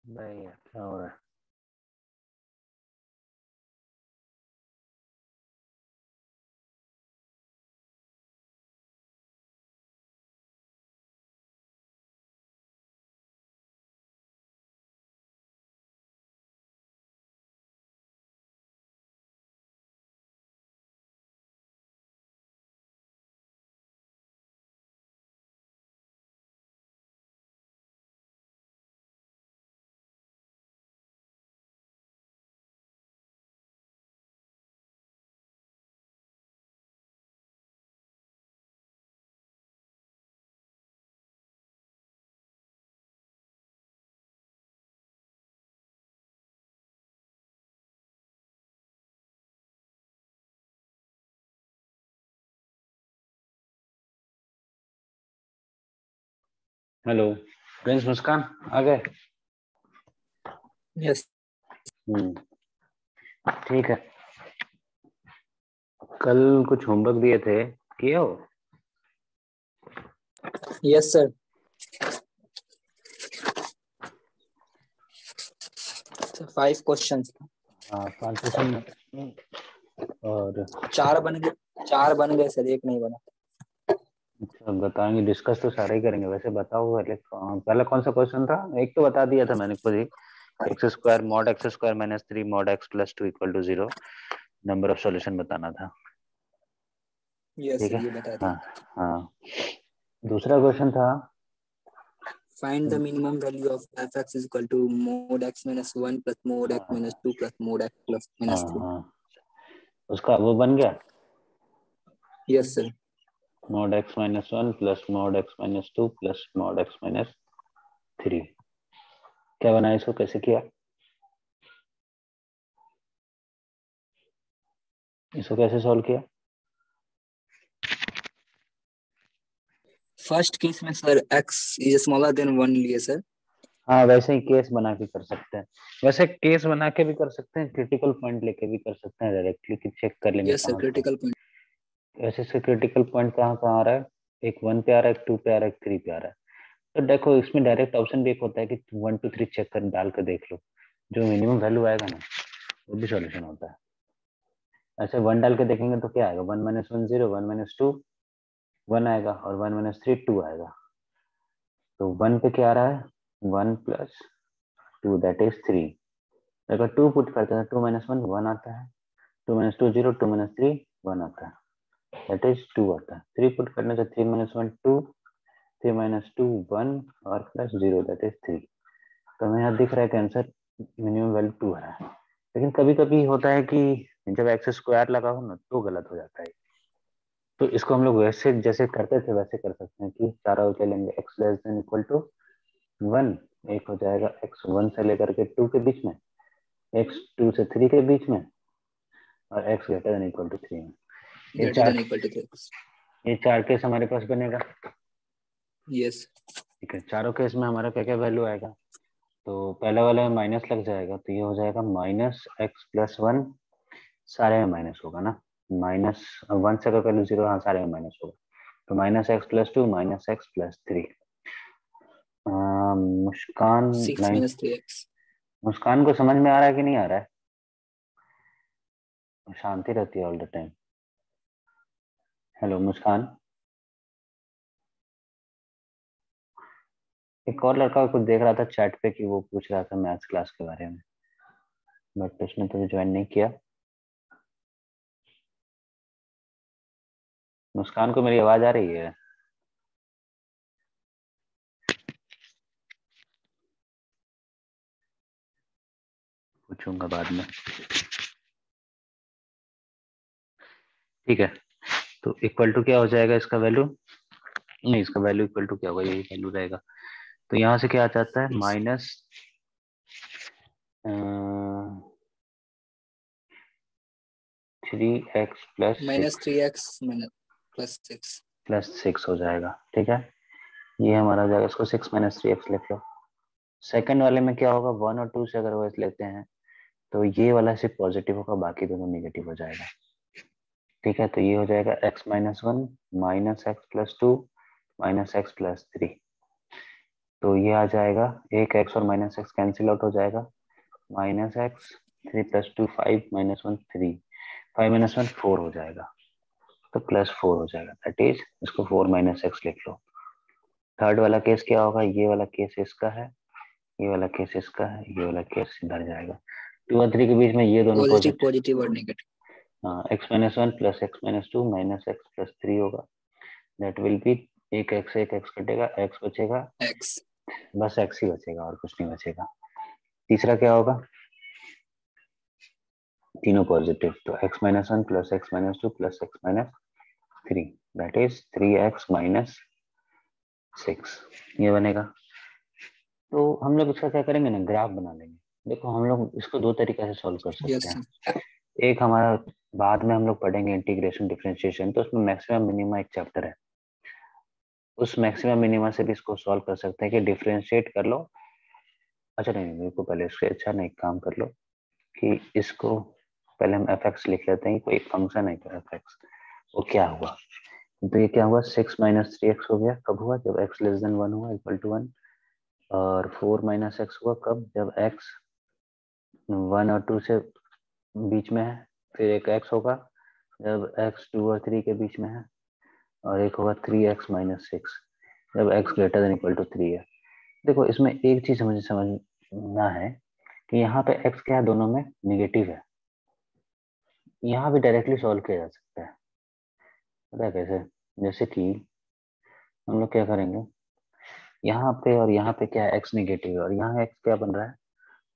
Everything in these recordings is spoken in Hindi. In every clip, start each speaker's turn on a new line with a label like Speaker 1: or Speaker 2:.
Speaker 1: नहीं है, क्या हो रहा है? हेलो प्रिंस, मुस्कान आ गए?
Speaker 2: यस
Speaker 1: हम्म, ठीक है। कल कुछ होमवर्क दिए थे, किए हो?
Speaker 2: Yes sir. 5 क्वेश्चंस।
Speaker 1: हाँ, 5 क्वेश्चन। और
Speaker 2: 4 बन गए सर, एक नहीं बना।
Speaker 1: अच्छा, बताएंगे, डिस्कस तो सारे ही करेंगे। वैसे बताओ पहले पहला कौन सा क्वेश्चन था? एक तो बता दिया था मैंने खुद ही। X square mod x square minus 3 mod x plus 2 equal to 0, number of solution बताना था।
Speaker 2: यस
Speaker 1: ठीक
Speaker 2: सर,
Speaker 1: है।
Speaker 2: ये बता
Speaker 1: हाँ
Speaker 2: दिया।
Speaker 1: हाँ। दूसरा क्वेश्चन था,
Speaker 2: find the minimum value of F X is equal to mod X minus 1 plus mod X minus 2 plus mod X plus
Speaker 1: हाँ
Speaker 2: माइनस 3।
Speaker 1: हाँ, उसका वो बन गया।
Speaker 2: Yes sir.
Speaker 1: Mod X minus 1 plus mod X minus 2 plus mod X minus 3। क्या बनाया, इसको कैसे किया? इसको कैसे सॉल्व किया?
Speaker 2: फर्स्ट केस में sir x is smaller than 1 लिए सर।
Speaker 1: हाँ, वैसे ही केस बना के कर सकते हैं। वैसे केस बना के भी कर सकते हैं, क्रिटिकल पॉइंट लेके भी कर सकते हैं डायरेक्टली, कि चेक कर लेंगे
Speaker 2: यस सर,
Speaker 1: कहाँ कहाँ।
Speaker 2: Critical point.
Speaker 1: वैसे से क्रिटिकल पॉइंट कहाँ कहाँ आ रहा है? एक 1 पे आ रहा है, एक 2 पे आ रहा है, एक 3 पे आ रहा है। तो देखो, इसमें डायरेक्ट ऑप्शन भी एक होता है कि 1 2 3 चेक कर डाल कर देख लो, जो मिनिमम वैल्यू आएगा ना वो भी सॉल्यूशन होता है। ऐसे 1 डाल के देखेंगे तो क्या आएगा? 1 माइनस 1 0, 1 माइनस 2 1 आएगा, और 1 माइनस 3 2 आएगा। तो 1 पे क्या आ रहा है? 1 प्लस 2 दैट इज 3। अगर 2 पुट करते हैं 2 माइनस 1 1 आता है, 2 माइनस 2 0, 2 माइनस 3 1 आता है, दैट इज 2 आता है। 3 पुट करने से 3 माइनस 1 2, 3 माइनस 2 1 और प्लस 0 दैट इज 3। तो हमें यहाँ दिख रहा है कि आंसर मिनिमम वैल्यू 2 है। लेकिन कभी कभी होता है कि जब एक्स स्क्वायर लगा हो ना तो गलत हो जाता है। तो इसको हम लोग वैसे जैसे करते थे वैसे कर सकते हैं कि चारों ले लेंगे X less than equal to 1। एक हो जाएगा एक्स 1 से लेकर के 2 के बीच में, एक्स 2 से 3 के बीच में, और X greater than equal to 3 में। ये
Speaker 2: ग्रेटर
Speaker 1: चार
Speaker 2: देन इक्वल टू 3।
Speaker 1: ये चार केस हमारे पास बनेगा।
Speaker 2: यस।
Speaker 1: ठीक है, चारों केस में हमारा क्या क्या वैल्यू आएगा? तो पहले वाले में माइनस लग जाएगा, तो ये हो जाएगा माइनस एक्स प्लस 1। सारे में माइनस होगा ना, माइनस 1 से अगर वैल्यू 0, हाँ सारे में माइनस होगा। तो minus X plus 2 minus X plus 3। मुस्कान
Speaker 2: 6
Speaker 1: लाइन,
Speaker 2: माइनस 3x।
Speaker 1: मुस्कान को समझ में आ रहा है कि नहीं आ रहा है? शांति रहती है ऑल द टाइम। हेलो मुस्कान। एक और लड़का कुछ देख रहा था चैट पे कि वो पूछ रहा था मैथ्स क्लास के बारे में, बट उसने तो ज्वाइन नहीं किया। मुस्कान को मेरी आवाज आ रही है? पूछूंगा बाद में। ठीक है, तो इक्वल टू क्या हो जाएगा इसका वैल्यू? नहीं, इसका वैल्यू इक्वल टू क्या होगा, यही वैल्यू रहेगा। तो यहाँ से क्या आ जाता है? Minus 3x plus
Speaker 2: minus
Speaker 1: 6
Speaker 2: 3x minus plus 6।
Speaker 1: Plus 6 हो जाएगा। ठीक है, ये हमारा हो जाएगा। इसको 6 माइनस 3x लिख लो। सेकंड वाले में क्या होगा? 1 और 2 से अगर वैसे लेते हैं तो ये वाला सिर्फ पॉजिटिव होगा, बाकी दोनों निगेटिव हो जाएगा। ठीक है, तो ये हो जाएगा x minus 1 minus X plus 2 minus X plus 3। तो ये आ जाएगा, एक एक्स और माइनस एक्स कैंसिल आउट हो जाएगा, माइनस एक्स, 3 + 2 5, -1 3, 5 - 1 4 हो जाएगा, तो +4 हो जाएगा। दैट इज, इसको 4 - x लिख लो। थर्ड वाला केस क्या होगा, ये वाला केस इसका है, ये वाला केस इसका है, ये वाला केस इधर जाएगा। 2 और 3 के बीच में ये दोनों
Speaker 2: पॉजिटिव
Speaker 1: पॉजिटिव,
Speaker 2: पॉजिटिव और नेगेटिव।
Speaker 1: हाँ, x - 1 + x - 2 -x + 3 होगा। दैट विल बी, एक x कटेगा, x बचेगा,
Speaker 2: एक्स
Speaker 1: बस x ही बचेगा और कुछ नहीं बचेगा। तीसरा क्या होगा, तीनों पॉजिटिव, तो x - 1 + x - 2 + x - 3, that is 3x - 6, ये बनेगा। तो हम लोग इसका क्या करेंगे ना, ग्राफ बना लेंगे। देखो हम लोग इसको दो तरीके से सॉल्व कर सकते
Speaker 2: यस
Speaker 1: हैं।
Speaker 2: सर।
Speaker 1: एक हमारा, बाद में हम लोग पढ़ेंगे इंटीग्रेशन डिफरेंशिएशन, तो उसमें मैक्सिमम मिनिमा एक चैप्टर है, उस मैक्सिमम मिनिमा से भी इसको सॉल्व कर सकते हैं कि डिफरेंशिएट कर लो। अच्छा नहीं, मेरे को पहले इससे अच्छा नहीं, काम कर लो कि इसको पहले हम एफ एक्स लिख लेते हैं, कोई एक फंक्शन है एफ एक्स, वो क्या हुआ। तो ये क्या हुआ, 6 - 3x हो गया, कब हुआ, जब x <1 हुआ, = 1। और 4 - x हुआ कब, जब x 1 और 2 से बीच में है। फिर एक x होगा जब x 2 और 3 के बीच में है, और एक होगा 3x - 6 जब x > 3 है। देखो इसमें एक चीज मुझे समझना है कि यहाँ पे x क्या है, दोनों में निगेटिव है। यहाँ भी डायरेक्टली सॉल्व किया जा सकता है, पता है कैसे, जैसे कि हम लोग क्या करेंगे, यहाँ पे और यहाँ पे क्या है, x निगेटिव है, और यहाँ x क्या बन रहा है,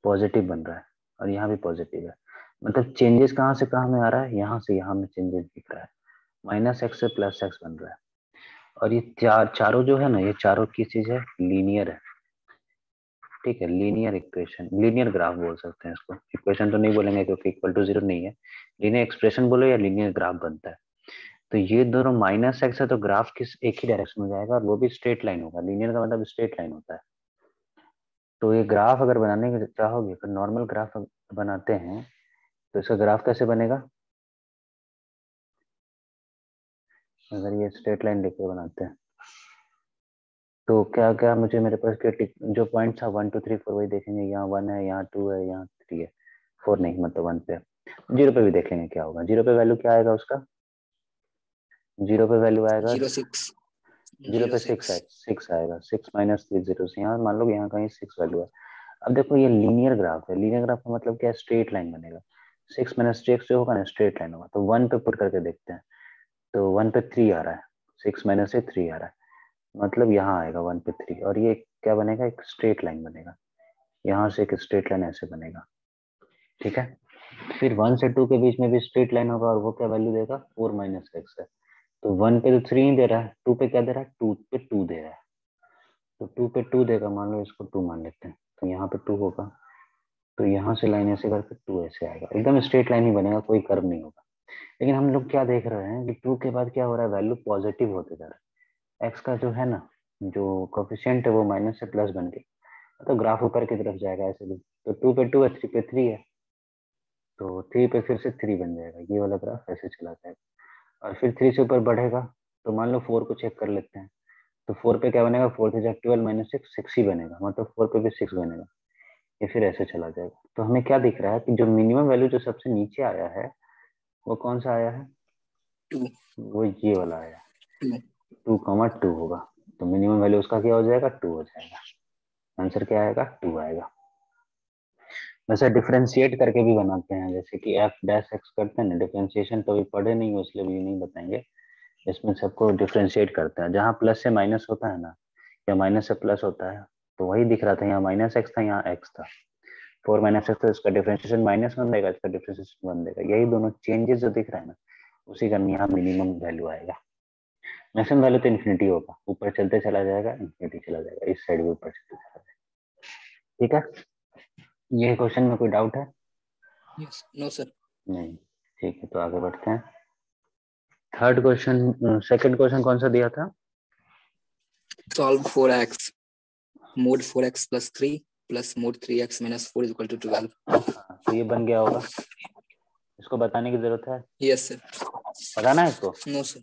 Speaker 1: पॉजिटिव बन रहा है, और यहाँ भी पॉजिटिव है। मतलब चेंजेस कहाँ से कहाँ में आ रहा है, यहाँ से यहाँ में चेंजेस दिख रहा है, -x से +x बन रहा है। और ये चारों जो है ना, ये चारों की चीज है, लीनियर है। ठीक है, लीनियर इक्वेशन, लीनियर ग्राफ बोल सकते हैं इसको, इक्वेशन तो नहीं बोलेंगे क्योंकि =0 नहीं है, लीनियर एक्सप्रेशन बोलो या लीनियर ग्राफ बनता है। तो ये दोनों -x है, तो ग्राफ किस एक ही डायरेक्शन में जाएगा, और वो भी स्ट्रेट लाइन होगा। लीनियर का मतलब स्ट्रेट लाइन होता है। तो ये ग्राफ अगर बनाने के चाहोगे, अगर नॉर्मल ग्राफ बनाते हैं, तो इसका ग्राफ कैसे बनेगा, अगर ये स्ट्रेट लाइन लेके बनाते हैं, तो क्या क्या मुझे, मेरे पास क्या जो पॉइंट था 1 2 3 4 वही देखेंगे, यहाँ 1 है, यहाँ 2 है, यहाँ 3 है, 4 नहीं, मतलब 1 पे। 0 पे भी देख लेंगे क्या होगा, 0 पे वैल्यू क्या आएगा उसका, 0 पे वैल्यू आएगा,
Speaker 2: 06
Speaker 1: 0 पे 6
Speaker 2: 06।
Speaker 1: आएगा, 6 आएगा, 6 - 3 0 यहाँ मान लो यहाँ कहीं 6 वैल्यू है। अब देखो ये लीनियर ग्राफ है, लीनियर ग्राफ का मतलब क्या है, स्ट्रेट लाइन बनेगा। 6 - 3 जो होगा ना, स्ट्रेट लाइन होगा। तो 1 पे पुट करके देखते हैं, तो 1 पे 3 आ रहा है, 6 - 3 आ रहा है, मतलब यहाँ आएगा 1 पे 3, और ये क्या बनेगा, एक स्ट्रेट लाइन बनेगा, यहाँ से एक स्ट्रेट लाइन ऐसे बनेगा। ठीक है, फिर 1 से 2 के बीच में भी स्ट्रेट लाइन होगा, और वो क्या वैल्यू देगा, 4 - x है। तो 1 पे तो 3 ही दे रहा है, 2 पे क्या दे रहा है, 2 पे 2 दे रहा है, तो 2 पे 2 देगा, मान लो इसको 2 मान लेते हैं, तो यहाँ पे 2 होगा, तो यहाँ से लाइन ऐसे करके 2 ऐसे आएगा, एकदम स्ट्रेट लाइन ही बनेगा, कोई कर्व नहीं होगा। लेकिन हम लोग क्या देख रहे हैं कि 2 के बाद क्या हो रहा है, वैल्यू पॉजिटिव होते जा रहा है, x का जो है ना, जो कोफिशिएंट है वो माइनस से प्लस बन गई, तो ग्राफ ऊपर की तरफ जाएगा ऐसे भी। तो 2 पे 2 है, 3 पे 3 है, तो 3 पे फिर से 3 बन जाएगा, ये वाला ग्राफ ऐसे चला जाएगा। और फिर 3 से ऊपर बढ़ेगा, तो मान लो 4 को चेक कर लेते हैं, तो 4 पे क्या बनेगा, 4 से 12 - 6 6 ही बनेगा, मतलब 4 पे भी 6 बनेगा, ये फिर ऐसे चला जाएगा। तो हमें क्या दिख रहा है कि जो मिनिमम वैल्यू जो सबसे नीचे आया है, वो कौन सा आया है,
Speaker 2: 2
Speaker 1: वो ये वाला आया है,
Speaker 2: 2।
Speaker 1: 2,2 होगा। तो मिनिमम वैल्यू उसका क्या हो जाएगा, 2 हो जाएगा, आंसर क्या आएगा, 2 आएगा। वैसे डिफरेंशिएट करके भी बनाते हैं, जैसे कि f' करते हैं ना डिफरेंशिएशन, तो अभी पढ़े नहीं हो इसलिए भी नहीं बताएंगे। इसमें सबको डिफरेंशिएट करते हैं, जहाँ प्लस से माइनस होता है ना, या माइनस से प्लस होता है, तो वही दिख रहा था, यहाँ -x था, यहाँ x था, 4 - x, तो इसका डिफरेंशिएशन -1 देगा, इसका डिफरेंशिएशन 1 देगा, यही दोनों चेंजेस जो दिख रहा है ना, उसी का यहाँ मिनिमम वैल्यू आएगा। मैक्सिमम वैल्यू तो इन्फिनिटी होगा, ऊपर चलते चला जाएगा, इन्फिनिटी चला जाएगा, इस साइड भी ऊपर चलते चला जाएगा। ठीक है, ये क्वेश्चन में कोई डाउट है,
Speaker 2: यस नो सर।
Speaker 1: नहीं, ठीक है, तो आगे बढ़ते हैं। थर्ड क्वेश्चन, सेकंड क्वेश्चन कौन सा दिया था,
Speaker 2: solve 4x mod 4x plus 3 plus mod 3x minus 4 is equal to 12।
Speaker 1: हाँ, तो ये बन गया होगा, इसको बताने की जरूरत है,
Speaker 2: यस सर।
Speaker 1: बताना है इसको,
Speaker 2: नो सर।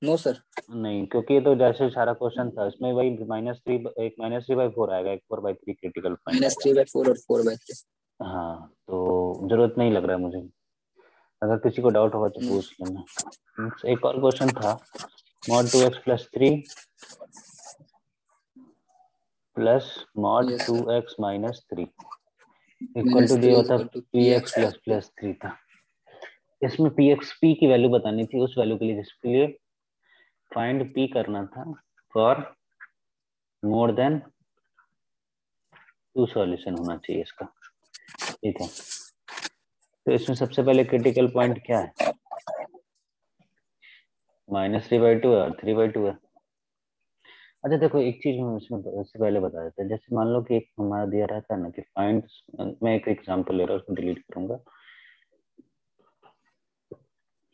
Speaker 2: No sir.
Speaker 1: नहीं, क्योंकि ये तो जैसे सारा क्वेश्चन था इसमें वही -3, एक -3/4 आएगा, एक 4/3 क्रिटिकल पॉइंट आएगा।
Speaker 2: -3/4 और 4/3।
Speaker 1: हाँ, तो जरूरत नहीं लग रहा है मुझे, अगर किसी को डाउट होगा तो
Speaker 2: नो।
Speaker 1: पूछ लेना। एक और क्वेश्चन था, mod 2x + 3 plus mod
Speaker 2: yes sir.
Speaker 1: 2x - 3 equal to
Speaker 2: -3
Speaker 1: दिया
Speaker 2: इज
Speaker 1: था
Speaker 2: इक्वल टू
Speaker 1: px
Speaker 2: px
Speaker 1: + 3 था। इसमें p की वैल्यू बतानी थी, उस वैल्यू के लिए जिसके लिए फाइंड p करना था फॉर मोर देन 2 सॉल्यूशन होना चाहिए इसका। ठीक है, तो इसमें सबसे पहले क्रिटिकल पॉइंट क्या है, -3/2 है और 3/2 है। अच्छा देखो, एक चीज हम इसमें इससे पहले बता देते हैं। जैसे मान लो कि एक हमारा दिया रहता है ना कि फाइंड, मैं एक एग्जांपल ले रहा हूँ, उसको डिलीट करूंगा।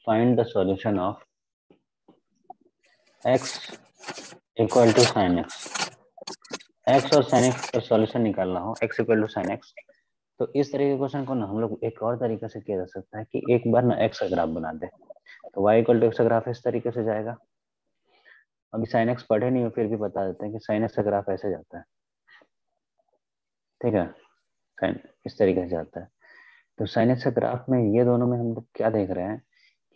Speaker 1: Find the solution of x equal to sin x। x और sin x का सॉल्यूशन निकालना हो, x equal to sin x, तो इस तरह के क्वेश्चन को ना हम लोग एक और तरीके से किया जा सकता है कि एक बार ना x का ग्राफ बना दे, तो y इक्वल टू x का ग्राफ इस तरीके से जाएगा। अभी sin x पढ़े नहीं हो फिर भी बता देते हैं कि sin x का ग्राफ ऐसे जाता है। ठीक है, sin इस तरीके से जाता है। तो sin x का ग्राफ में ये दोनों में हम लोग क्या देख रहे हैं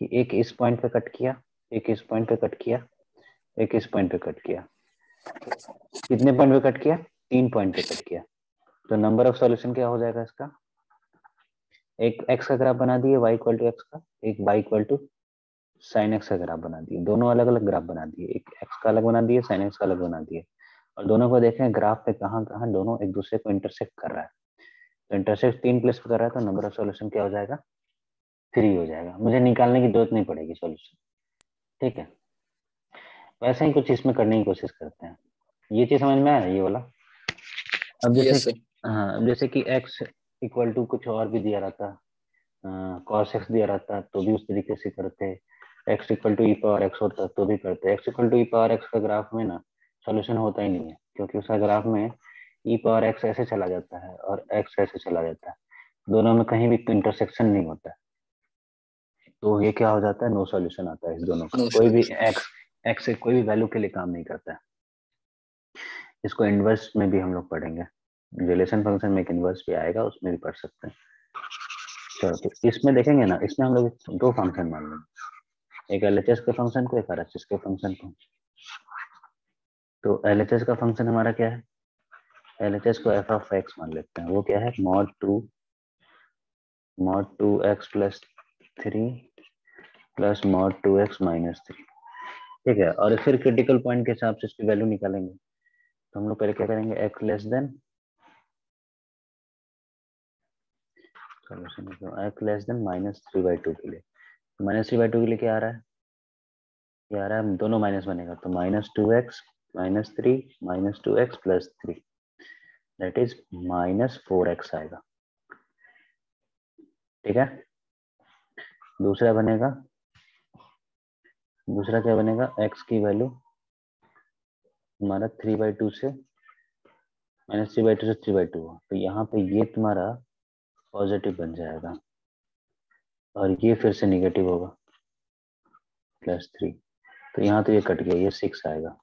Speaker 1: कि एक इस पॉइंट पे कट किया, एक इस पॉइंट पे कट किया, एक इस पॉइंट पे कट किया। कितने पॉइंट पे कट किया, 3 पॉइंट पे कट किया। तो नंबर ऑफ सॉल्यूशन क्या हो जाएगा इसका, एक x का ग्राफ बना दिए y इक्वल टू x का, एक y equal to sine x का ग्राफ बना दिए। दोनों अलग अलग ग्राफ बना दिए, एक x का अलग बना दिए, साइन x का अलग बना दिए, और दोनों को देखें ग्राफ पे कहाँ कहाँ दोनों एक दूसरे को इंटरसेक्ट कर रहा है। तो इंटरसेक्ट 3 प्लेस पे कर रहा है, तो नंबर ऑफ सॉल्यूशन क्या हो जाएगा, 3 हो जाएगा। मुझे निकालने की जरूरत नहीं पड़ेगी सॉल्यूशन। ठीक है, वैसे ही कुछ इसमें करने की कोशिश करते हैं। ये चीज समझ में आया ये वाला। अब जैसे,
Speaker 2: यस सर।
Speaker 1: हाँ, अब जैसे कि x इक्वल टू कुछ और भी दिया रहता, cos x दिया रहता तो भी उस तरीके से करते। x इक्वल टू e⁻x होता तो भी करते। x इक्वल टू e⁻x का ग्राफ में ना सॉल्यूशन होता ही नहीं है, क्योंकि उसका ग्राफ में e⁻x ऐसे चला जाता है और x ऐसे चला जाता है, दोनों में कहीं भी इंटरसेक्शन नहीं होता है। तो ये क्या हो जाता है, नो सॉल्यूशन आता है इस दोनों का।
Speaker 2: नो
Speaker 1: कोई भी
Speaker 2: सॉल्यूशन।
Speaker 1: x से कोई भी वैल्यू के लिए काम नहीं करता है। इसको इनवर्स में भी हम लोग पढ़ेंगे, रिलेशन फंक्शन में एक इनवर्स भी आएगा, उसमें भी पढ़ सकते हैं। चलो, तो इसमें देखेंगे ना, इसमें हम लोग 2 फंक्शन मान लेंगे, एक LHS के फंक्शन को, एक RHS के फंक्शन को। तो LHS का फंक्शन हमारा क्या है, LHS को f(x) मान लेते हैं। वो क्या है, mod 2x + 3 plus mod 2x - 3। ठीक है, और फिर क्रिटिकल पॉइंट के हिसाब से इसकी वैल्यू निकालेंगे। तो हम लोग पहले क्या करेंगे, x लेस देन -3/2 के लिए। -3/2 के लिए क्या आ रहा है, ये आ रहा है, दोनों माइनस बनेगा तो -2x - 3 -2x + 3 that is -4x आएगा। ठीक है, दूसरा बनेगा, दूसरा क्या बनेगा, x की वैल्यू हमारा 3/2 से -3/2 से 3/2 हो, तो यहाँ पे ये तुम्हारा पॉजिटिव बन जाएगा और ये फिर से निगेटिव होगा +3। तो यहाँ तो ये कट गया, ये 6 आएगा।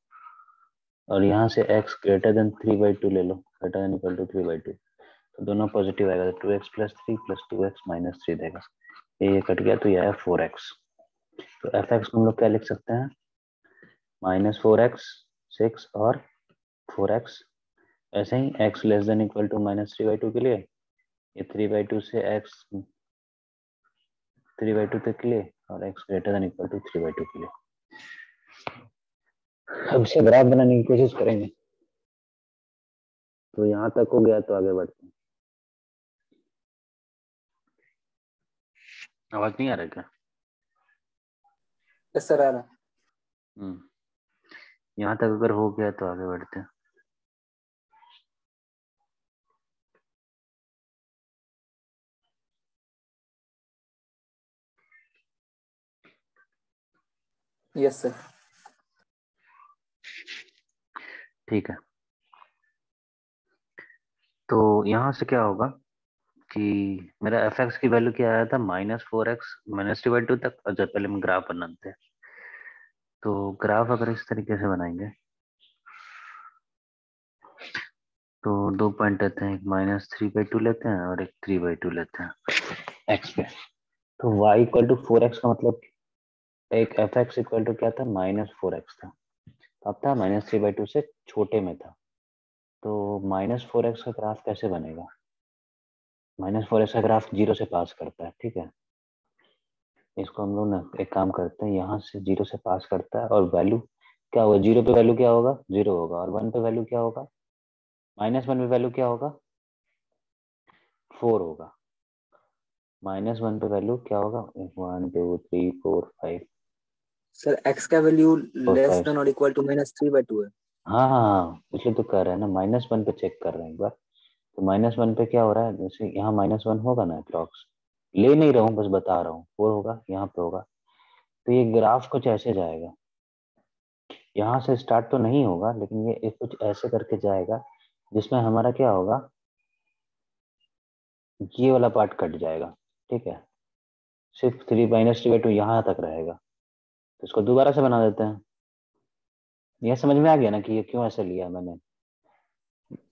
Speaker 1: और यहाँ से x ग्रेटर देन 3/2 ले लो, ग्रेटर देन इक्वल टू 3/2, तो दोनों पॉजिटिव आएगा, तो 2x + 3 + 2x - 3 देगा। ये कट गया तो ये आया 4x। तो f(x) को हम लोग क्या लिख सकते हैं, -4x 6 और 4x। ऐसे ही x less than equal to -3/2 के लिए ये 3/2 से x 3/2 तक के लिए, और x greater than equal to 3/2 के लिए। अब इसे ग्राफ बनाने की कोशिश करेंगे। तो यहाँ तक हो गया, तो आगे बढ़ते हैं। आवाज नहीं आ रहा क्या?
Speaker 2: यस सर, आ रहा।
Speaker 1: यहाँ तक अगर हो गया तो आगे बढ़ते हैं।
Speaker 2: Yes sir.
Speaker 1: ठीक है, तो यहाँ से क्या होगा कि मेरा f(x) की वैल्यू क्या आया था, -4x - 3/2 तक। और जब पहले हम ग्राफ बनाते हैं, तो ग्राफ अगर इस तरीके से बनाएंगे तो 2 पॉइंट लेते हैं, एक -3/2 लेते हैं और एक 3/2 लेते हैं एक्स पे। तो y इक्वल टू 4x का मतलब एक fx इक्वल टू क्या था, -4x था। अब था -3/2 से छोटे में था। तो -4x का ग्राफ कैसे बनेगा? -4x का ग्राफ 0 से पास करता है, ठीक है। इसको हम लोग ना एक काम करते हैं, यहाँ से 0 से पास करता है और वैल्यू क्या होगा, 0 पे वैल्यू क्या होगा, 0 होगा, और 1 पे वैल्यू क्या होगा, -1 पे वैल्यू क्या होगा, 4 होगा। -1 पे वैल्यू क्या होगा, 1 2 3 4 5
Speaker 2: सर एक्स का वैल्यू
Speaker 1: 4
Speaker 2: लेस
Speaker 1: 5।
Speaker 2: देन और इक्वल टू -3/2 है।
Speaker 1: हाँ हाँ हाँ, इसलिए तो कर रहे हैं ना, -1 पे चेक कर रहे हैं एक बार। तो -1 पे क्या हो रहा है, जैसे यहाँ -1 होगा ना अप्रॉक्स, ले नहीं रहा हूँ बस बता रहा हूँ, 4 होगा, यहाँ पे होगा। तो ये ग्राफ कुछ ऐसे जाएगा, यहाँ से स्टार्ट तो नहीं होगा लेकिन ये कुछ ऐसे करके जाएगा, जिसमें हमारा क्या होगा, ये वाला पार्ट कट जाएगा, ठीक है। सिर्फ 3 - 3/2 यहाँ तक रहेगा। तो इसको दोबारा से बना देते हैं। यह समझ में आ गया ना कि ये क्यों ऐसे लिया मैंने।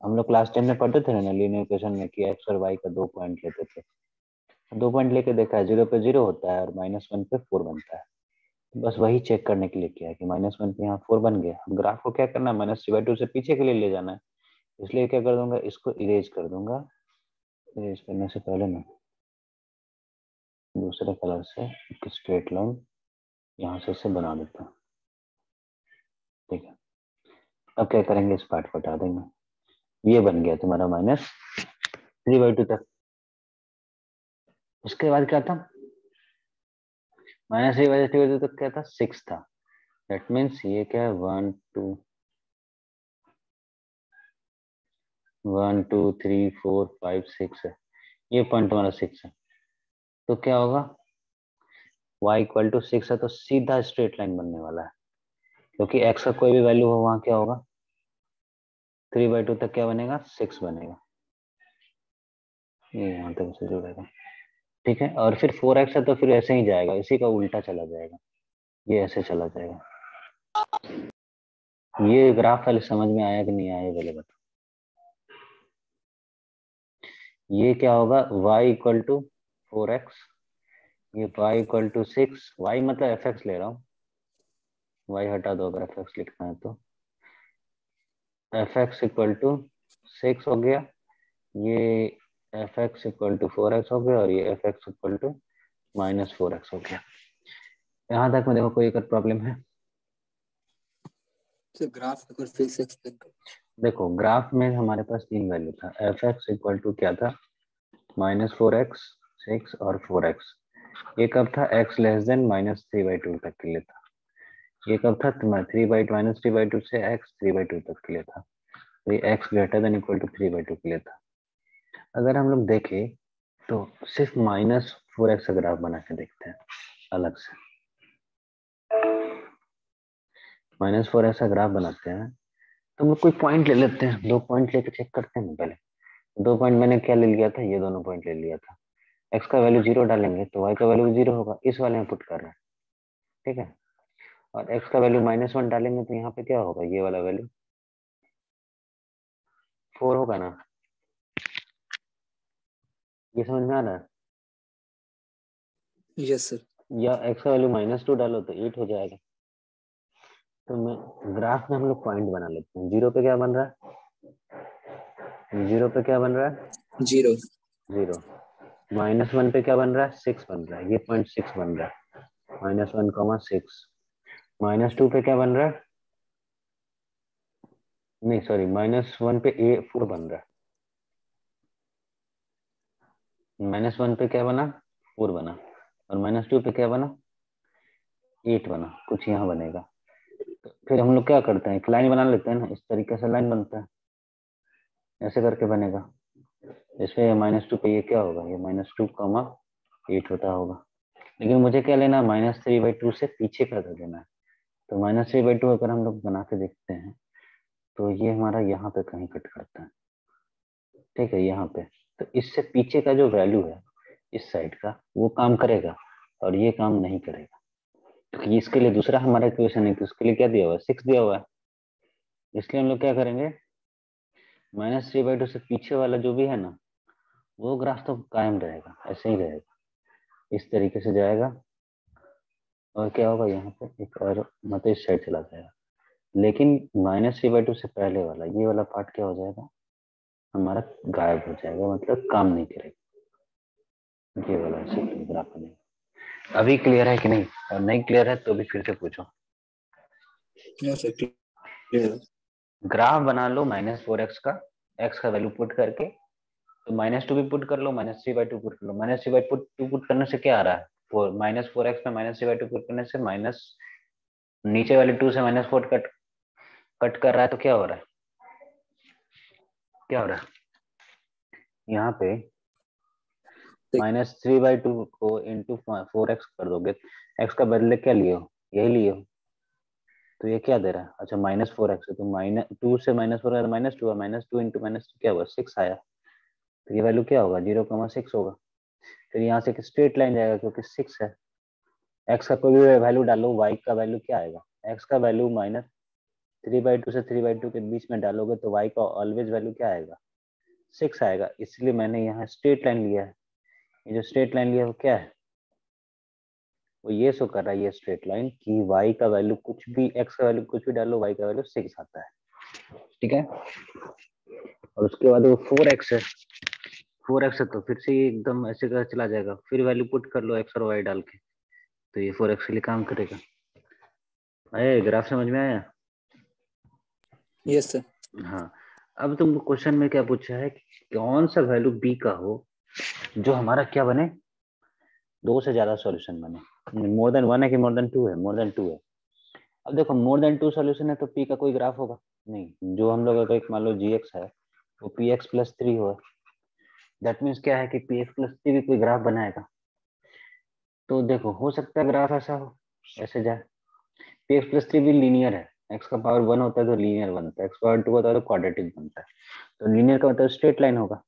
Speaker 1: हम लोग क्लास 10 में पढ़ते थे ना लीनियर इक्वेशन में कि एक्स और वाई का 2 पॉइंट लेते थे। 2 पॉइंट लेके देखा है, 0 पे 0 होता है और -1 पे 4 बनता है। बस वही चेक करने के लिए किया है कि -1 पे यहाँ 4 बन गया। ग्राफ को क्या करना है, -3/2 से पीछे के लिए ले जाना है। इसलिए क्या कर दूंगा, इसको इरेज कर दूंगा। इरेज करने से पहले ना दूसरे कलर से एक स्ट्रेट लाइन यहाँ से इसे बना देता हूँ, ठीक है। अब क्या करेंगे, इस पार्ट को हटा देंगे। ये बन गया तुम्हारा -3/2 तक। उसके बाद क्या था, -3/2 तक क्या था, 6 था। दैट मीन्स ये क्या है, 1 2 3 4 5 6 है। ये पॉइंट हमारा 6 है। तो क्या होगा, y इक्वल टू 6 है तो सीधा स्ट्रेट लाइन बनने वाला है, क्योंकि x का कोई भी वैल्यू हो वहां क्या होगा, 3/2 तक क्या बनेगा, 6 बनेगा। ये यहाँ तक से जुड़ेगा, ठीक है। और फिर 4x है तो फिर ऐसे ही जाएगा, इसी का उल्टा चला जाएगा, ये ऐसे चला जाएगा। ये ग्राफ पहले समझ में आया कि नहीं आया, पहले बताओ। ये क्या होगा, y इक्वल टू 4x, ये y इक्वल टू 6, y मतलब fx ले रहा हूँ, y हटा दो अगर fx लिखना है तो। fx इक्वल टू 6 हो गया, ये fx इक्वल टू 4x हो गया, और ये fx इक्वल टू -4x हो गया। यहाँ तक में देखो कोई अगर प्रॉब्लम है,
Speaker 2: सर ग्राफ अगर फिर से एक्सप्लेन करो।
Speaker 1: देखो ग्राफ में हमारे पास 3 वैल्यू था, fx इक्वल टू क्या था, -4x, 6 और 4x। ये कब था, x लेस देन -3/2 तक के लिए था। ये कब था, तुम्हारा -3/2 से x 3/2 तक के लिए था। तो ये x greater than equal to 3/2 के लिए था। अगर हम लोग देखें तो सिर्फ -4x का ग्राफ बना के देखते हैं अलग से। -4x का ग्राफ बनाते हैं तो हम लोग कोई पॉइंट ले लेते हैं, 2 पॉइंट लेके चेक करते हैं पहले। 2 पॉइंट मैंने क्या ले लिया था, ये दोनों पॉइंट ले लिया था। x का वैल्यू 0 डालेंगे तो y का वैल्यू 0 होगा, इस वाले में पुट कर रहे हैं, ठीक है। और x का वैल्यू -1 डालेंगे तो यहाँ पे क्या होगा, ये वाला वैल्यू 4 होगा ना। ये समझ में आ रहा है।
Speaker 2: Yes sir.
Speaker 1: या x का वैल्यू -2 डालो तो 8 हो जाएगा। तो मैं ग्राफ में हम लोग पॉइंट बना लेते हैं। 0 पे क्या बन रहा है, 0 पे क्या बन रहा है,
Speaker 2: 0।
Speaker 1: 0। -1 पे क्या बन रहा है, 6 बन रहा है, ये पॉइंट 6 बन रहा है, -1, 6। -2 पे क्या बन रहा है, नहीं सॉरी, -1 पे 4 बन रहा है। -1 पे क्या बना, 4 बना, और -2 पे क्या बना, 8 बना, कुछ यहाँ बनेगा। तो फिर हम लोग क्या करते हैं, एक लाइन बना लेते हैं ना, इस तरीके से लाइन बनता है, ऐसे करके बनेगा। इसमें -2 पे ये क्या होगा, ये -2, 8 होता होगा। लेकिन मुझे क्या लेना है, -3/2 से पीछे का लेना है। तो -3/2 अगर हम लोग बना के देखते हैं तो ये हमारा यहाँ पे कहीं कट करता है, ठीक है, यहाँ पे। तो इससे पीछे का जो वैल्यू है इस साइड का, वो काम करेगा और ये काम नहीं करेगा। तो इसके लिए दूसरा हमारा इक्वेशन है, तो उसके लिए क्या दिया हुआ है, 6 दिया हुआ है। इसलिए हम लोग क्या करेंगे, -3/2 से पीछे वाला जो भी है ना, वो ग्राफ तो कायम रहेगा, ऐसे ही रहेगा, इस तरीके से जाएगा। और क्या होगा, यहाँ पे एक और मतलब इस साइड चला जाएगा, लेकिन -3/2 से पहले वाला ये वाला पार्ट क्या हो जाएगा, हमारा गायब हो जाएगा, मतलब काम नहीं करेगा, ये वाला ग्राफ बनेगा। अभी क्लियर है कि नहीं, और नहीं क्लियर है तो भी फिर से पूछो।
Speaker 2: No sir, clear.
Speaker 1: ग्राफ बना लो -4x का, x का वैल्यू पुट करके, तो -2 भी पुट कर लो, -3/2 पुट कर लो। -3/2 पुट करने से क्या आ रहा है, -4x में -3/2 पुट करने से माइनस, नीचे वाले 2 से -4 कट कट कर रहा है, तो क्या हो रहा है, क्या हो रहा है यहाँ पे, -3/2 को इंटू 4x कर दोगे, x का बदले क्या लिए हो, यही लिए हो, तो ये क्या दे रहा है, अच्छा -4x है, तो -2 से -4 है, -2 है, -2 इंटू -2 क्या हुआ, 6 आया, तो ये वैल्यू क्या होगा, 0,6 होगा। फिर यहाँ से एक स्ट्रेट लाइन जाएगा क्योंकि 6 है, x का कोई भी वैल्यू डालो, y का वैल्यू क्या आएगा, x का वैल्यू -3/2 से 3/2 के बीच में डालोगे तो y का ऑलवेज वैल्यू क्या आएगा, 6 आएगा। इसलिए मैंने यहाँ स्ट्रेट लाइन लिया है, ये जो स्ट्रेट लाइन लिया है वो क्या है, वो ये शो कर रहा है, ये स्ट्रेट लाइन कि y का वैल्यू कुछ भी, x का वैल्यू कुछ भी डालो, y का वैल्यू 6 आता है, ठीक है। और उसके बाद वो 4x है, 4x है तो फिर से ये एकदम ऐसे का चला जाएगा, फिर वैल्यू पुट कर लो x और y डाल के, तो ये 4x के लिए काम करेगा। आए ग्राफ समझ में आया?
Speaker 2: Yes sir.
Speaker 1: हाँ। अब तुमको क्वेश्चन में क्या पूछा है कि कौन सा वैल्यू b का हो जो हमारा क्या बने, 2 से ज्यादा सॉल्यूशन बने। मोर देन 1 है कि मोर देन 2 है, मोर देन 2 है। अब देखो मोर देन 2 सॉल्यूशन है तो p का कोई ग्राफ होगा नहीं, जो हम लोग अगर एक मान लो gx है वो px प्लस 3 हो, दैट मीन्स क्या है कि px प्लस 3 भी कोई ग्राफ बनाएगा। तो देखो हो सकता है ग्राफ ऐसा हो, ऐसे जाए, px प्लस 3 भी लीनियर है, x का पावर 1 होता है तो लीनियर बनता है, x पावर 2 होता है तो क्वाड्रेटिक बनता है, तो लीनियर का मतलब स्ट्रेट लाइन होगा।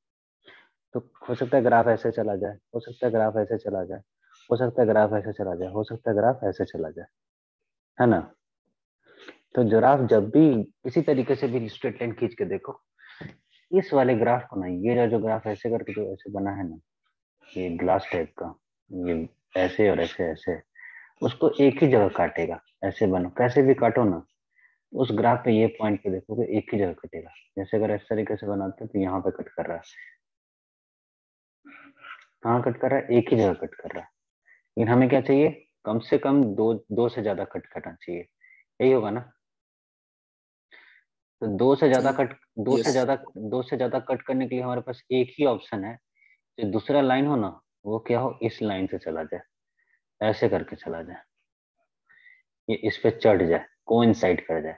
Speaker 1: तो हो सकता है ग्राफ ऐसे चला जाए, हो सकता है ग्राफ ऐसे चला जाए, हो सकता है ग्राफ ऐसे चला जाए, हो सकता है ग्राफ ऐसे चला जाए, है ना। तो ग्राफ जब भी इसी तरीके से भी स्ट्रेट लाइन खींच के देखो, इस वाले ग्राफ को ना, ये जो ग्राफ ऐसे करके जो ऐसे बना है ना, ये ग्लास टाइप का, ये ऐसे और ऐसे ऐसे, उसको एक ही जगह काटेगा, ऐसे बनो कैसे भी काटो ना, उस ग्राफ पे ये पॉइंट पे देखोगे एक ही जगह कटेगा। जैसे अगर इस तरीके से बनाते हैं तो यहाँ पे कट कर रहा है, कहाँ कट कर रहा है, एक ही जगह कट कर रहा है। लेकिन हमें क्या चाहिए, कम से कम दो से ज्यादा कट करना चाहिए, यही होगा ना। तो
Speaker 2: यस।
Speaker 1: दो से ज्यादा कट करने के लिए हमारे पास एक ही ऑप्शन है, जो दूसरा लाइन हो ना, वो क्या हो, इस लाइन से चला जाए, ऐसे करके चला जाए, ये इस पे चढ़ जाए, कोइंसाइड कर जाए।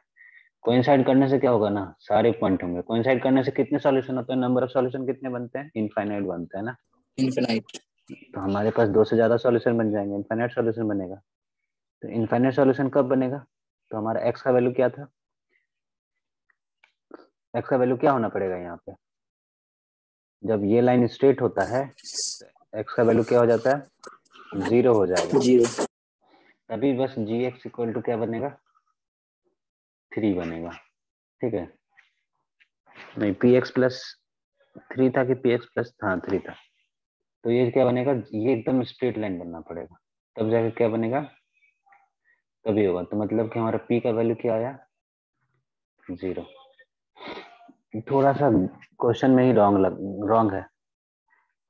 Speaker 1: कोइंसाइड करने से क्या होगा ना, सारे पॉइंट होंगे। कोइंसाइड करने से कितने सॉल्यूशन होते हैं, नंबर ऑफ सॉल्यूशन कितने बनते हैं, इनफाइनाइट बनते हैं ना।
Speaker 2: इनफिनाइट।
Speaker 1: तो हमारे पास दो से ज्यादा सॉल्यूशन बन जाएंगे, इनफाइनाइट सॉल्यूशन बनेगा। तो इनफाइनाइट सॉल्यूशन कब बनेगा, तो हमारा एक्स का वैल्यू क्या था, एक्स का वैल्यू क्या होना पड़ेगा यहाँ पे, जब ये लाइन स्ट्रेट होता है एक्स का वैल्यू क्या हो जाता है, 0 हो जाएगा।
Speaker 2: 0।
Speaker 1: तभी बस जी एक्स इक्वल टू क्या बनेगा, 3 बनेगा, ठीक है। नहीं पी एक्स प्लस 3 था कि पी एक्स प्लस, हाँ 3 था। तो ये क्या बनेगा, ये एकदम स्ट्रेट लाइन बनना पड़ेगा, तब जाके क्या बनेगा, तभी होगा। तो मतलब कि हमारा पी का वैल्यू क्या आया, 0। थोड़ा सा क्वेश्चन में ही रॉन्ग है,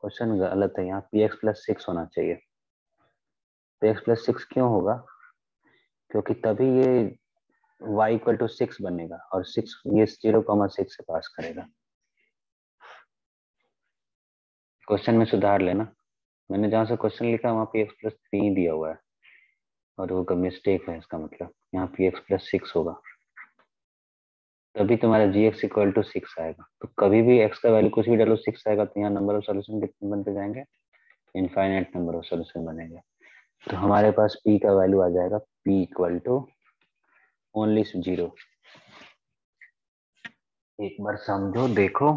Speaker 1: क्वेश्चन गलत है, यहाँ पी एक्स प्लस 6 होना चाहिए। पी एक्स प्लस 6 क्यों होगा, क्योंकि तभी ये y इक्वल टू 6 बनेगा, और 6 ये 0,6 से पास करेगा। क्वेश्चन में सुधार लेना, मैंने जहां से क्वेश्चन लिखा वहां पी एक्स प्लस 3 दिया हुआ है, और वो मिस्टेक है, इसका मतलब यहाँ पी एक्स प्लस 6 होगा, तभी तुम्हारा जी एक्स इक्वल टू 6 आएगा। तो कभी भी x का वैल्यू कुछ भी डालो 6 आएगा, तो यहाँ नंबर ऑफ सॉल्यूशन कितने बनते जाएंगे, इनफाइनाइट नंबर ऑफ सॉल्यूशन बनेंगे। तो हमारे पास p का वैल्यू आ जाएगा p इक्वल टू ओनली 0। एक बार समझो, देखो,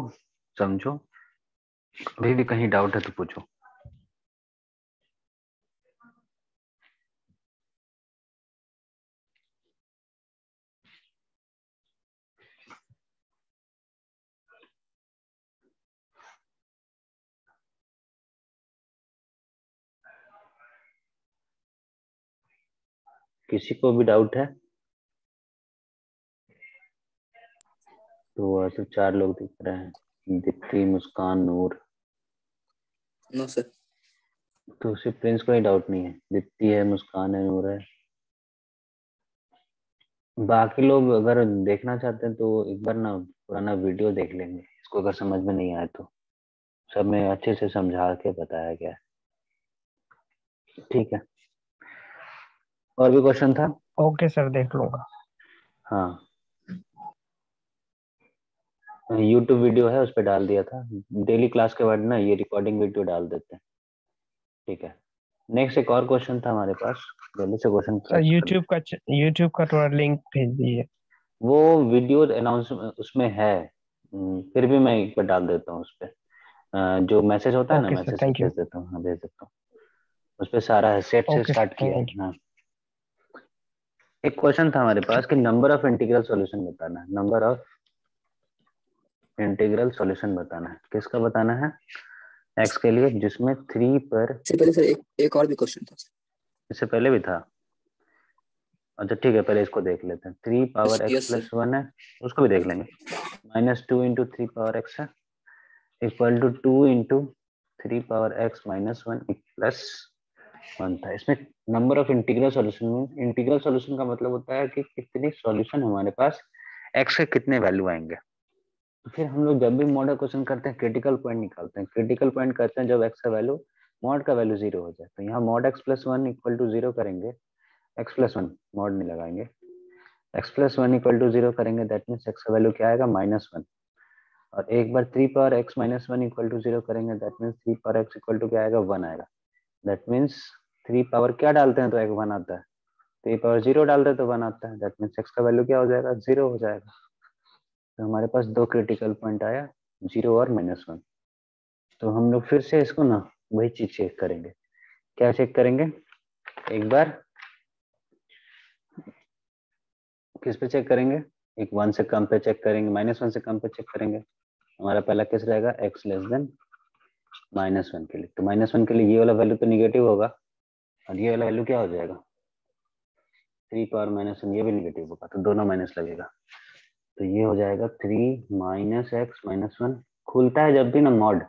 Speaker 1: समझो, अभी भी कहीं डाउट है तो पूछो। किसी को भी डाउट है? तो सिर्फ 4 लोग दिख रहे हैं, दीप्ति, मुस्कान, नूर।
Speaker 2: No sir.
Speaker 1: तो सिर्फ प्रिंस को ही डाउट नहीं है, दीप्ति है, मुस्कान है, नूर है। बाकी लोग अगर देखना चाहते हैं तो एक बार ना पुराना वीडियो देख लेंगे, इसको अगर समझ में नहीं आए तो। सब में अच्छे से समझा के बताया गया है। ठीक है, और भी क्वेश्चन था?
Speaker 3: ओके सर, देख लूंगा।
Speaker 1: हाँ, यूट्यूब वीडियो है, उस पर डाल दिया था। डेली क्लास के बाद ना ये रिकॉर्डिंग वीडियो डाल देते हैं। ठीक है, नेक्स्ट एक और क्वेश्चन था हमारे पास, जल्दी से क्वेश्चन
Speaker 3: सर यूट्यूब का थोड़ा लिंक भेज दीजिए।
Speaker 1: वो वीडियो अनाउंस उसमें है, फिर भी मैं एक बार डाल देता हूँ उस पर। जो मैसेज होता है ना,
Speaker 3: ओके सर,
Speaker 1: मैसेज से
Speaker 3: थैंक यू।
Speaker 1: भेज देता हूँ। हाँ, भेज देता हूँ। उस पर सारा है, सेट से
Speaker 3: ओके सर,
Speaker 1: स्टार्ट किया
Speaker 3: थैंक
Speaker 1: है।
Speaker 3: यू।
Speaker 1: हाँ, एक क्वेश्चन था हमारे पास कि नंबर ऑफ इंटीग्रल सॉल्यूशन बताना है। नंबर ऑफ इंटीग्रल सॉल्यूशन बताना है, किसका बताना है? एक्स के लिए, जिसमें 3 पर।
Speaker 2: इससे पहले सर एक और भी क्वेश्चन था।
Speaker 1: इससे पहले भी था? अच्छा ठीक है, पहले इसको देख लेते हैं। 3 power X
Speaker 2: yes sir.
Speaker 1: Plus 1 है, उसको भी देख लेंगे। -2 इंटू 3 पावर एक्स है, equal to 2 into 3 power X minus 1 plus 1 था। इसमें नंबर ऑफ इंटीग्रल सॉल्यूशन में, इंटीग्रल सॉल्यूशन का मतलब होता है कि कितनी सॉल्यूशन हमारे पास एक्स के कितने वैल्यू आएंगे। तो फिर हम लोग जब भी मॉडल क्वेश्चन करते हैं क्रिटिकल पॉइंट निकालते हैं। क्रिटिकल पॉइंट करते हैं जब एक्स का वैल्यू, मॉड का वैल्यू 0 हो जाए। तो यहाँ mod x plus 1 equal to 0 करेंगे, एक्स प्लस 1 मॉड नहीं लगाएंगे, एक्स प्लस 1 इक्वल टू 0 करेंगे, दैट मीन्स एक्स का वैल्यू क्या आएगा? -1। और एक बार 3 power X minus 1 equal to 0 करेंगे, that means 3 power X equal to क्या आएगा? 1 आएगा। दैट मीन्स 3 पावर क्या डालते हैं तो एक 1 आता है, 3 पावर 0 डालते हैं तो 1 आता है। दैट मीन्स एक्स का वैल्यू क्या हो जाएगा? 0 हो जाएगा। तो हमारे पास दो क्रिटिकल पॉइंट आया, 0 और -1। तो हम लोग फिर से इसको ना वही चीज चेक करेंगे। क्या चेक करेंगे? एक बार किस पे चेक करेंगे? एक 1 से कम पे चेक करेंगे, -1 से कम पे चेक करेंगे। हमारा पहला केस रहेगा x लेस देन -1 के लिए। तो -1 के लिए ये वाला वैल्यू तो निगेटिव होगा, और ये वाला वैल्यू क्या हो जाएगा? 3 पावर -1, ये भी निगेटिव होगा, तो दोनों माइनस लगेगा। तो ये हो जाएगा 3 माइनस एक्स माइनस 1। खुलता है जब भी ना मॉड,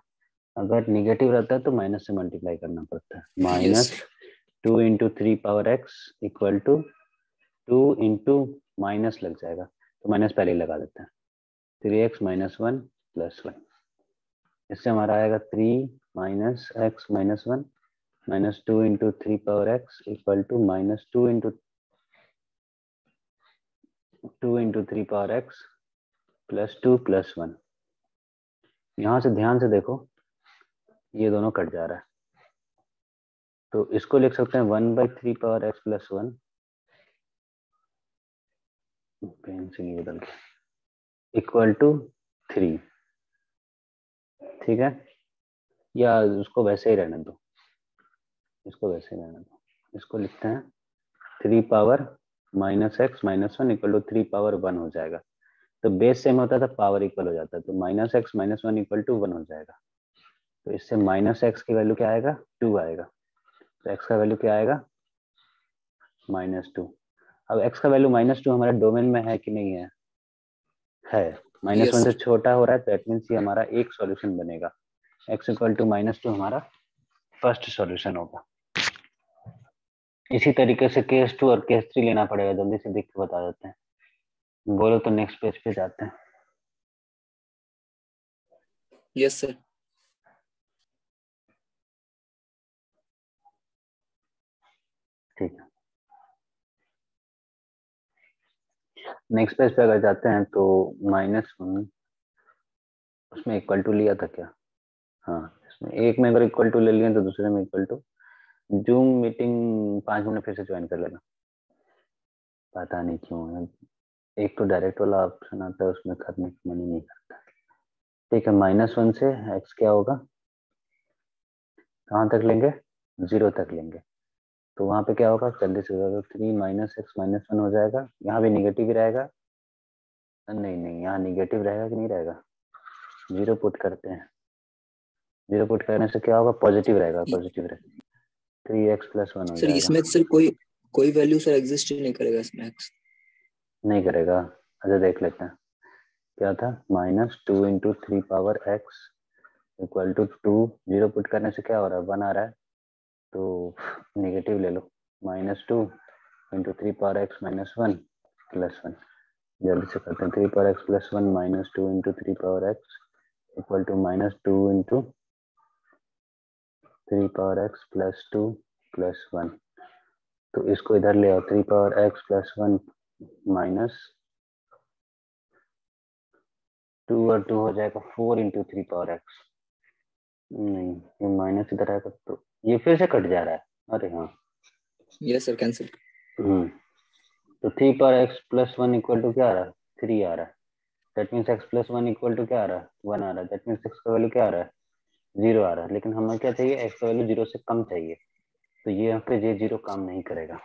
Speaker 1: अगर निगेटिव रहता है तो माइनस से मल्टीप्लाई करना पड़ता है।
Speaker 2: Yes.
Speaker 1: -2 into 3 power X equal to 2 into minus लग जाएगा, तो माइनस पहले ही लगा देते हैं। 3x माइनस 1 प्लस 1, इससे हमारा आएगा 3 minus x minus 1 -2 into 3 power X equal to -2 into 3 power X plus 2 plus 1। यहाँ से ध्यान से देखो, ये दोनों कट जा रहा है, तो इसको लिख सकते हैं 1/3 पावर एक्स प्लस 1, पेन से नहीं बदल के, इक्वल टू 3। ठीक है, या उसको वैसे ही रहने दो, इसको वैसे ही रहने दो। इसको लिखते हैं 3 power minus x minus 1 equal to 3 power 1 हो जाएगा। तो बेस सेम होता था, पावर इक्वल हो जाता है, तो -x - 1 इक्वल टू 1 हो जाएगा। तो इससे -x की वैल्यू क्या आएगा? 2 आएगा। तो x का वैल्यू क्या आएगा? -2। अब x का वैल्यू -2 हमारे डोमेन में है कि नहीं है? है।
Speaker 2: यस
Speaker 1: -1 से
Speaker 2: सर।
Speaker 1: छोटा हो रहा है, तो दैट मीन्स ये हमारा एक सॉल्यूशन बनेगा। x इक्वल टू -2 हमारा फर्स्ट सॉल्यूशन होगा। इसी तरीके से केस 2 और केस 3 लेना पड़ेगा, जल्दी से देख के बता देते हैं। बोलो तो नेक्स्ट पेज पे जाते हैं।
Speaker 2: Yes sir.
Speaker 1: ठीक है, नेक्स्ट पेज पे अगर जाते हैं तो -1, उसमें इक्वल टू लिया था क्या? हाँ, इसमें एक में अगर इक्वल टू ले लिया तो दूसरे में equal to. Zoom meeting 5 minute फिर से ज्वाइन कर लेना, पता नहीं क्यों है। एक तो डायरेक्ट वाला ऑप्शन आता है, उसमें करने का मन ही नहीं करता। ठीक है, -1 से x क्या होगा? कहाँ तक लेंगे? 0 तक लेंगे। तो वहां पे क्या होगा? जल्दी से होगा, 3 माइनस एक्स माइनस 1 हो जाएगा। यहाँ भी निगेटिव ही रहेगा। नहीं नहीं, यहाँ निगेटिव रहेगा कि नहीं रहेगा? 0 पुट करते हैं, 0 पुट करने से क्या होगा? पॉजिटिव रहेगा, पॉजिटिव रहेगा। 3x + 1 हो
Speaker 2: सर
Speaker 1: जाएगा।
Speaker 2: इसमें सर कोई कोई वैल्यू सर एग्जिस्ट ही नहीं करेगा इसमें x।
Speaker 1: नहीं करेगा। अच्छा देख लेते हैं क्या था, -2 × 3 power x equal to 2, 0 put करने से क्या हो रहा है, 1 आ रहा है, तो नेगेटिव ले लो, -2 × 3 पावर x -1 +1। जल्दी से करते हैं, 3 power x +1 -2 × 3 power x equal to -2 × 3 power x +2 +1। तो इसको इधर ले आओ, 3 पावर x +1 -2 और 2 हो जाएगा 4 × 3 पावर x। नहीं, ये माइनस इधर आएगा तो ये फिर से कट जा रहा है। अरे हाँ,
Speaker 2: यस सर कैंसिल।
Speaker 1: तो 3 पावर x +1 इक्वल टू क्या आ रहा है, 3 आ रहा है। That means x +1 equal to क्या आ रहा है, 1 आ रहा है। दैट मीन्स x का वैल्यू क्या आ रहा है, 0 आ रहा है। लेकिन हमें क्या चाहिए, x का वैल्यू 0 से कम चाहिए, तो ये यहाँ पे ये 0 काम नहीं करेगा।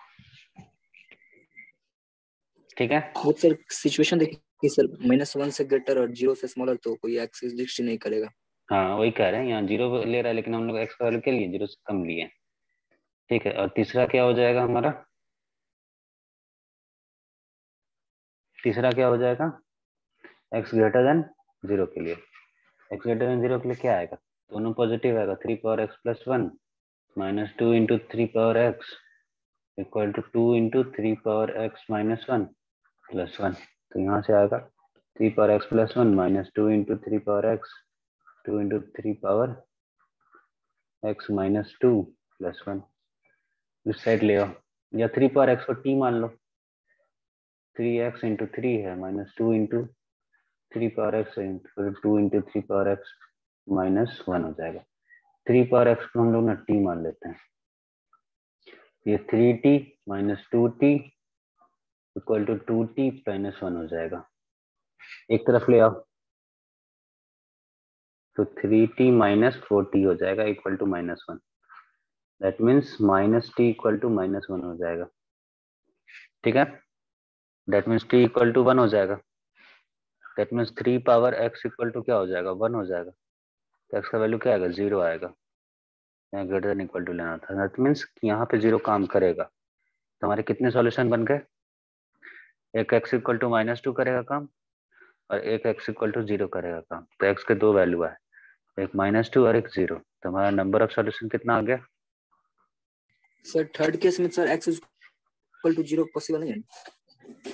Speaker 1: ठीक है,
Speaker 2: वो सर सिचुएशन देखिए सर, -1 से ग्रेटर और 0 से स्मॉलर, तो कोई x एग्जिस्ट ही नहीं करेगा।
Speaker 1: हाँ वही कह रहे हैं, यहाँ 0 ले रहा है लेकिन हम लोग x का वैल्यू क्या लिए, 0 से कम लिए। ठीक है, और तीसरा क्या हो जाएगा हमारा, तीसरा क्या हो जाएगा, x ग्रेटर देन 0 के लिए। x ग्रेटर देन 0 के लिए क्या आएगा, दोनों पॉजिटिव आएगा, 3 power x +1 -2 × 3 power x equal to 2 × 3 power x -1 +1। तो यहाँ से आएगा 3 power x +1 -2 × 3 power x 2 × 3 power x -2 +1। इस साइड ले आओ, या 3 पावर x को t मान लो, 3x × 3 है -2 × 3 पावर x 2 × 3 पावर x -1 हो जाएगा। 3 पावर x को हम लोग ना t मान लेते हैं, ये 3t - 2t equal to 2t -1 हो जाएगा। एक तरफ ले आओ तो 3t - 4t हो जाएगा equal to -1। That means -t equal to -1 हो जाएगा। ठीक है, that means t equal to 1 हो जाएगा। That means 3 power x equal to क्या हो जाएगा, 1 हो जाएगा। तो x का वैल्यू क्या आएगा, 0 आएगा। यहाँ ग्रेटर देन इक्वल टू लेना था। दैट मीन्स यहाँ पे 0 काम करेगा। तो हमारे कितने सॉल्यूशन बन गए, एक x इक्वल टू -2 करेगा काम और एक x इक्वल टू 0 करेगा काम। तो x के दो वैल्यू है, एक -2 और एक 0। तो हमारा नंबर ऑफ सॉल्यूशन कितना आ गया
Speaker 2: सर थर्ड केस में sir x equal to 0 possible नहीं है।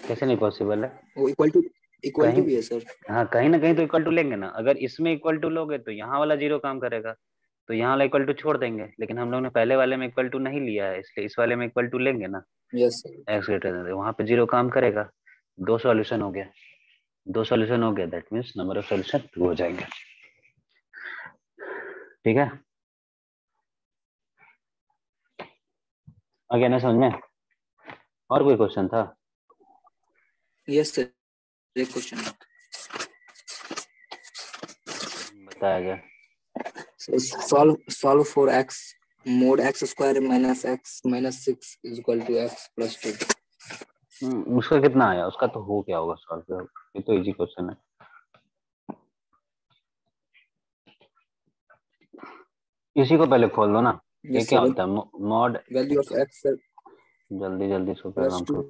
Speaker 1: कैसे नहीं पॉसिबल है,
Speaker 2: वो इक्वल टू भी है सर।
Speaker 1: हाँ कहीं ना कहीं तो इक्वल टू लेंगे ना। अगर इसमें इक्वल टू लोगे तो यहाँ वाला 0 काम करेगा, तो यहाँ वाला इक्वल टू छोड़ देंगे। लेकिन हम लोग ने पहले वाले में इक्वल टू नहीं लिया है, इसलिए इस वाले में इक्वल टू लेंगे ना।
Speaker 2: Yes sir.
Speaker 1: X greater then, वहां पे 0 काम करेगा। दो सॉल्यूशन हो गया, दो सॉल्यूशन हो गया। That means number of solution 2 हो जाएंगे। ठीक है, आगे ना समझ में, और कोई क्वेश्चन था।
Speaker 2: यस सर, एक क्वेश्चन
Speaker 1: बताया गया,
Speaker 2: solve for x mod x square minus x minus 6 is equal to x plus 2।
Speaker 1: उसका कितना आया, उसका तो हो क्या होगा सॉल्व, ये तो इजी क्वेश्चन है। इसी को पहले खोल दो ना, ये क्या होता है mod
Speaker 2: value of x sir
Speaker 1: जल्दी जल्दी सो
Speaker 2: प्लस 2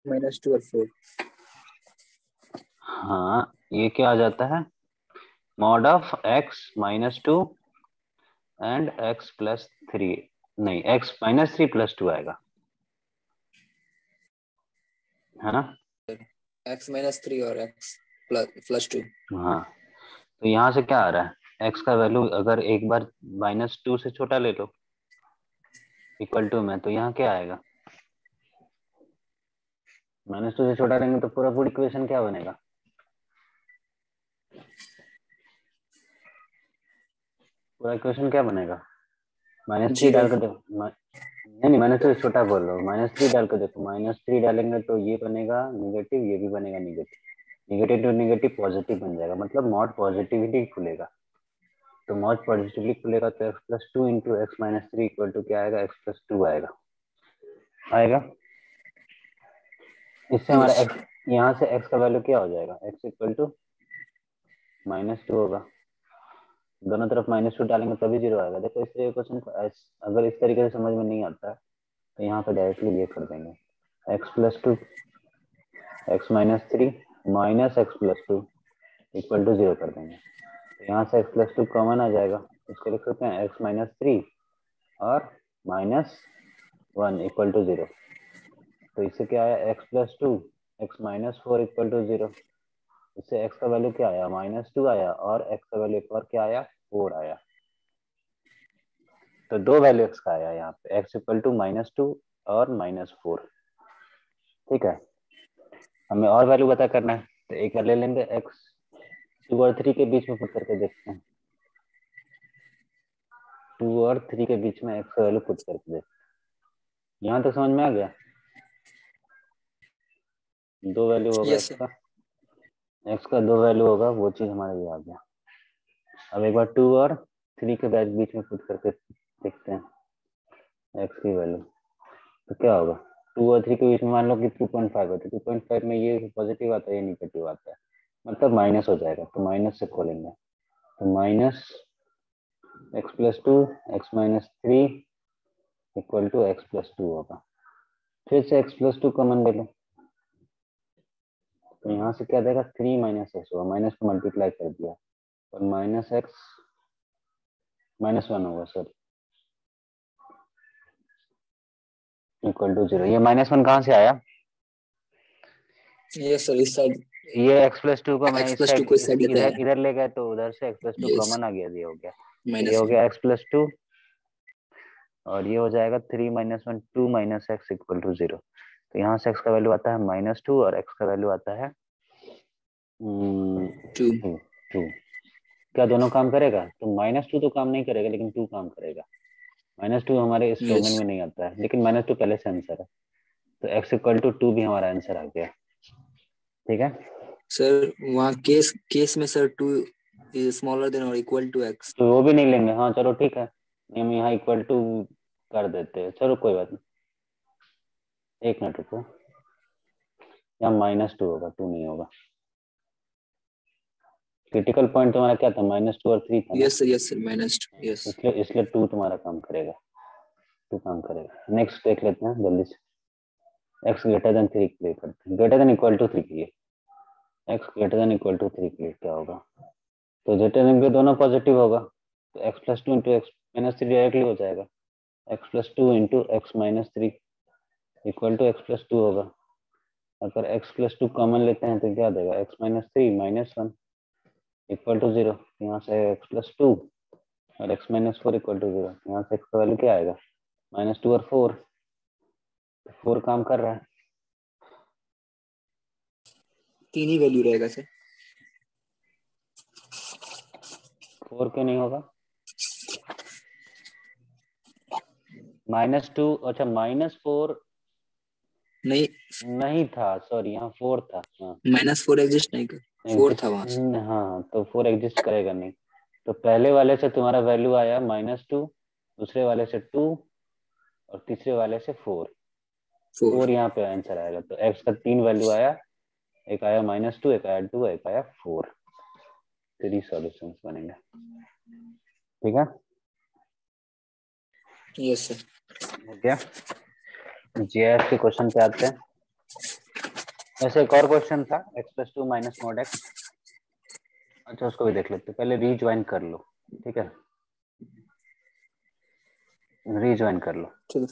Speaker 2: minus 2 और 4।
Speaker 1: हाँ ये क्या आ जाता है, mod of x -2 and x +3, नहीं x -3 + 2 आएगा, है ना।
Speaker 2: x minus 3 और x plus 2।
Speaker 1: हाँ, तो यहाँ से क्या आ रहा है, x का वैल्यू अगर एक बार -2 से छोटा ले लो इक्वल टू में, तो यहाँ क्या आएगा, -2 से छोटा लेंगे तो पूरा पूरी इक्वेशन क्या बनेगा, पूरा इक्वेशन क्या बनेगा, -3 डाल कर देखो, नहीं -2 से छोटा बोल रहा हूँ, -3 डाल कर देखो, -3 डालेंगे तो ये बनेगा नेगेटिव, ये भी बनेगा negative, negative to negative positive बन जाएगा, मतलब मॉड पॉजिटिविटी खुलेगा। तो मॉड पॉजिटिवली खुलेगा तो x +2 × x -3 इक्वल टू क्या आएगा, x +2 आएगा। इससे हमारा x, यहाँ से x का वैल्यू क्या हो जाएगा, x इक्वल टू -2 होगा। दोनों तरफ -2 डालेंगे तभी 0 आएगा। देखो इस क्वेश्चन को अगर इस तरीके से समझ में नहीं आता है तो यहाँ पे डायरेक्टली ये कर देंगे x प्लस 2 x माइनस 3 minus X plus 2 equal to 0 कर देंगे। तो यहाँ से x प्लस 2 कॉमन आ जाएगा, इसको लिख सकते हैं x माइनस 3 और माइनस 1 इक्वल टू 0। तो इससे क्या आया x plus 2 x minus 4 equal to 0। इससे x का वैल्यू क्या आया -2 आया और x का वैल्यू एक और क्या आया 4 आया। तो दो वैल्यू x का आया यहाँ पे x इक्वल टू -2 और -4। ठीक है, हमें और वैल्यू पता करना है तो एक बार ले लेंगे x 2 और 3 के बीच में पुट करके देखते हैं। 2 और 3 के बीच में x का वैल्यू पुट करके देखते हैं। यहाँ तक समझ में आ गया? दो वैल्यू होगा
Speaker 2: Yes,
Speaker 1: x का दो वैल्यू होगा, वो चीज हमारे ये आ गया। अब एक बार 2 और 3 के बीच में पुट करके देखते हैं x की वैल्यू, तो क्या होगा 2 और 3 के बीच में मान लो कि 2.5 होता है। 2.5 में ये पॉजिटिव आता है, ये निगेटिव आता है, मतलब माइनस हो जाएगा। तो माइनस से खोलेंगे तो minus X plus 2 X minus 3 equal to X plus 2 होगा। फिर से एक्स प्लस 2 कॉमन ले लो तो यहाँ से क्या देगा 3 माइनस एक्स होगा, माइनस को मल्टीप्लाई कर दिया और माइनस एक्स -1 होगा सर इक्वल टू 0। ये -1 कहाँ से आया?
Speaker 2: yes sir, इस साइड
Speaker 1: ये x प्लस 2 को मैंने
Speaker 2: x
Speaker 1: इस
Speaker 2: plus 2
Speaker 1: साइड
Speaker 2: को इस साइड लेते हैं।
Speaker 1: इधर ले गए तो उधर से x प्लस 2
Speaker 2: Yes,
Speaker 1: कॉमन आ गया, ये हो गया। तो ये
Speaker 2: minus
Speaker 1: हो
Speaker 2: 1.
Speaker 1: गया x प्लस 2 और ये हो जाएगा 3 minus 1 2 minus X equal to 0। तो यहाँ से x का वैल्यू आता है -2 और x का वैल्यू आता है
Speaker 2: 2.
Speaker 1: 2। क्या दोनों काम करेगा? तो -2 तो काम नहीं करेगा लेकिन 2 काम करेगा। -2 हमारे इस डोमेन
Speaker 2: Yes,
Speaker 1: में नहीं आता है, लेकिन -2 पहले से आंसर है, तो x इक्वल टू 2 भी हमारा आंसर आ गया। ठीक है,
Speaker 2: सर वहाँ केस में sir 2 is smaller than or equal to x.
Speaker 1: तो वो भी नहीं लेंगे। हाँ चलो ठीक है, हम यहाँ इक्वल टू कर देते हैं, चलो कोई बात नहीं, एक मिनट रुको। यहाँ -2 होगा, 2 नहीं होगा। क्रिटिकल पॉइंट तुम्हारा क्या था? -2 और 3 था ना,
Speaker 2: Yes sir, minus 2. Yes.
Speaker 1: इसलिए 2 तुम्हारा काम करेगा, 2 काम करेगा। नेक्स्ट देख लेते हैं जल्दी से, x ग्रेटर देन 3 के लिए करते हैं, ग्रेटर देन इक्वल टू 3 के लिए। x greater than equal to 3 के लिए क्या होगा? तो ग्रेटर देन के दोनों पॉजिटिव होगा, तो x plus 2 into X minus 3 directly हो जाएगा। x plus 2 into X minus 3 equal to x plus 2 होगा। अगर x प्लस 2 कॉमन लेते हैं तो क्या देगा x माइनस 3 -1 इक्वल टू 0। यहाँ से x प्लस 2 और x माइनस 4 इक्वल टू 0। यहाँ से x का वैल्यू क्या आएगा -2 और 4, 4 काम कर रहा है।
Speaker 2: 3 ही वैल्यू रहेगा सर।
Speaker 1: 4 क्यों नहीं होगा? -2, अच्छा -4
Speaker 2: नहीं,
Speaker 1: नहीं था, सॉरी यहाँ 4 था। हाँ
Speaker 2: -4 एग्जिस्ट नहीं कर, 4 था वहाँ से।
Speaker 1: हाँ तो 4 एग्जिस्ट करेगा नहीं। तो पहले वाले से तुम्हारा वैल्यू आया -2, दूसरे वाले से 2 और तीसरे वाले से 4। 4 यहाँ पे आंसर आएगा। तो x का 3 वैल्यू आया, एक आया -2, एक आया 2, एक आया 4। 3 सॉल्यूशंस बनेंगे। ठीक है,
Speaker 2: यस सर।
Speaker 1: हो गया। जीआईएफ के क्वेश्चन पे आते हैं। वैसे एक और क्वेश्चन था x plus 2 minus mod x। अच्छा उसको भी देख लेते, पहले रीज्वाइन कर लो। ठीक है, रीज्वाइन कर लो।
Speaker 2: ठीक है।